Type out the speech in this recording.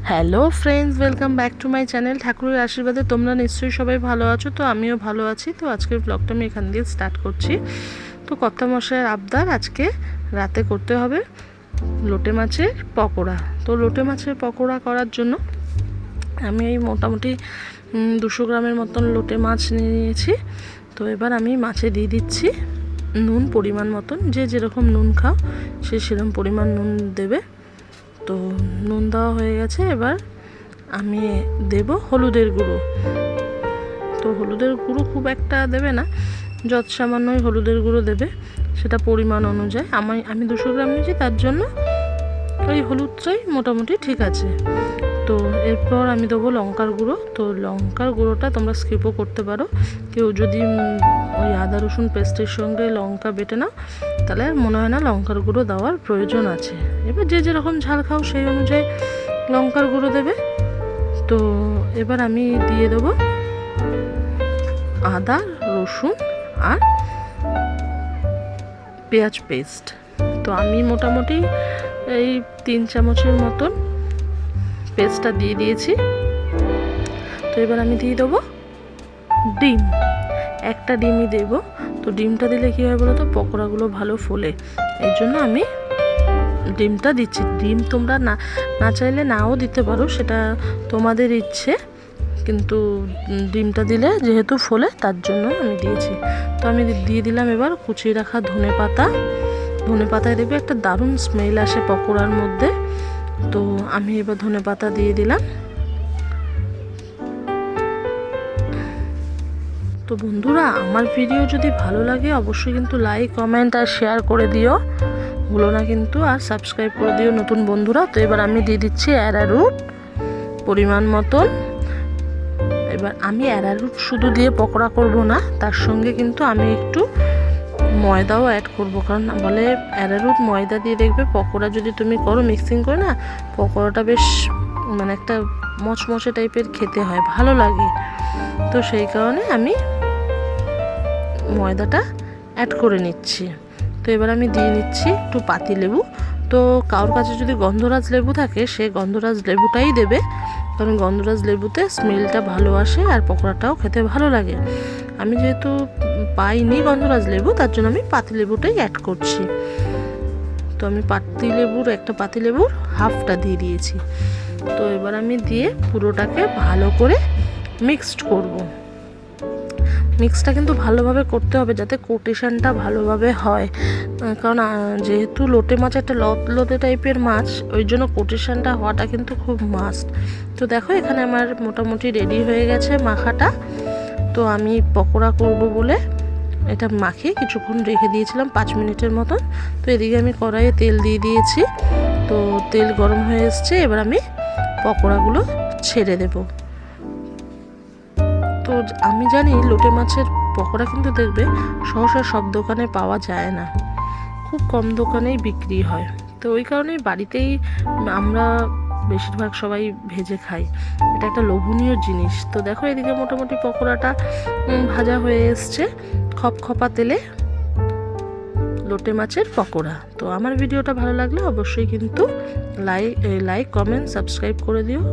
Hello friends, welcome back to my channel. ঠাকুরের আশীর্বাদে তোমরা নিশ্চয়ই সবাই ভালো আছো। তো আমিও ভালো আছি। তো আজকের ব্লগটা আমি এখান দিয়ে স্টার্ট করছি। তো কর্তামশাইয়ের আবদার আজকে রাতে করতে হবে লোটে মাছের পকোড়া। তো লোটে মাছের পকোড়া করার জন্য আমি এই মোটামুটি 200 গ্রামের মতন লোটে মাছ নিয়ে নিয়েছি। তো এবার আমি মাছে দিয়ে দিচ্ছি নুন পরিমাণ মতন, যে যেরকম নুন খাও সে সেরকম পরিমাণ নুন দেবে। তো নুন দেওয়া হয়ে গেছে। এবার আমি দেব হলুদের গুঁড়ো। তো হলুদের গুঁড়ো খুব একটা দেবে না, যত সামান্যই হলুদের গুঁড়ো দেবে, সেটা পরিমাণ অনুযায়ী। আমি 200 গ্রাম নিয়েছি, তার জন্য ওই হলুদটাই মোটামুটি ঠিক আছে। তো এরপর আমি দেবো লঙ্কার গুঁড়ো। তো লঙ্কার গুঁড়োটা তোমরা স্কিপও করতে পারো। কেউ যদি ওই আদা রসুন পেস্টের সঙ্গে লঙ্কা বেটে নাও, তাহলে মনে হয় না লঙ্কার গুঁড়ো দেওয়ার প্রয়োজন আছে। এবার যে যেরকম ঝাল খাও সেই অনুযায়ী লঙ্কার গুঁড়ো দেবে। তো এবার আমি দিয়ে দেবো আদা রসুন আর পেঁয়াজ পেস্ট। তো আমি মোটামুটি এই 3 চামচের মতন পেস্টটা দিয়ে দিয়েছি। তো এবার আমি দিয়ে দেবো ডিম, একটা ডিমই দেব। তো ডিমটা দিলে কী হয় বলো তো, পকোড়াগুলো ভালো ফোলে, এই জন্য আমি ডিমটা দিচ্ছি। ডিম তোমরা না চাইলে নাও দিতে পারো, সেটা তোমাদের ইচ্ছে, কিন্তু ডিমটা দিলে যেহেতু ফোলে তার জন্য আমি দিয়েছি। তো আমি দিয়ে দিলাম এবার কুচিয়ে রাখা ধনে পাতায় দেবে একটা দারুণ স্মেল আসে পকোড়ার মধ্যে। তো আমি এবার ধনে পাতা দিয়ে দিলাম। তো বন্ধুরা, আমার ভিডিও যদি ভালো লাগে অবশ্যই কিন্তু লাইক কমেন্ট আর শেয়ার করে দিও, ভুলো না কিন্তু, আর সাবস্ক্রাইব করে দিও নতুন বন্ধুরা। তো এবার আমি দিয়ে দিচ্ছি অ্যারারুট পরিমাণ মতন। এবার আমি অ্যারারুট শুধু দিয়ে পকোড়া করব না, তার সঙ্গে কিন্তু আমি একটু ময়দাও অ্যাড করব, কারণ বলে অ্যারারুট ময়দা দিয়ে দেখবে পকোড়া যদি তুমি করো মিক্সিং করে না, পকোড়াটা বেশ মানে একটা মচমচে টাইপের খেতে হয়, ভালো লাগে। তো সেই কারণে আমি ময়দাটা অ্যাড করে নিচ্ছি। তো এবার আমি দিয়ে নিচ্ছি একটু পাতিলেবু। তো কারোর কাছে যদি গন্ধরাজ লেবু থাকে সে গন্ধরাজ লেবুটাই দেবে, কারণ গন্ধরাজ লেবুতে স্মেলটা ভালো আসে আর পকোড়াটাও খেতে ভালো লাগে। আমি যেহেতু পাইনি গন্ধরাজ লেবু, তার জন্য আমি পাতিলেবুটাই অ্যাড করছি। তো আমি একটা পাতিলেবুর হাফটা দিয়ে দিয়েছি। তো এবার আমি দিয়ে পুরোটাকে ভালো করে মিক্সড করব। মিক্সটা কিন্তু ভালোভাবে করতে হবে যাতে কোটেশনটা ভালোভাবে হয়, কারণ যেহেতু লোটে মাছ একটা লতে টাইপের মাছ, ওই জন্য কোটেশনটা হওয়াটা কিন্তু খুব মাস্ট। তো দেখো এখানে আমার মোটামুটি রেডি হয়ে গেছে মাখাটা। তো আমি পকোড়া করব বলে এটা মাখিয়ে কিছুক্ষণ রেখে দিয়েছিলাম 5 মিনিটের মতন। তো এদিকে আমি কড়াইয়ে তেল দিয়ে দিয়েছি। তো তেল গরম হয়ে এসছে, এবার আমি পকোড়াগুলো ছেড়ে দেব। তো আমি জানি লোটে মাছের পকোড়া কিন্তু দেখবে সহসা সব দোকানে পাওয়া যায় না, খুব কম দোকানেই বিক্রি হয়। তো ওই কারণেই বাড়িতেই আমরা বেশিরভাগ সবাই ভেজে খাই, এটা একটা লোভনীয় জিনিস। তো দেখো এদিকে মোটামুটি পকোড়াটা ভাজা হয়ে এসছে খপখপা তেলে, লোটে মাছের পকোড়া। তো আমার ভিডিওটা ভালো লাগলে অবশ্যই কিন্তু লাইক কমেন্ট সাবস্ক্রাইব করে দিও।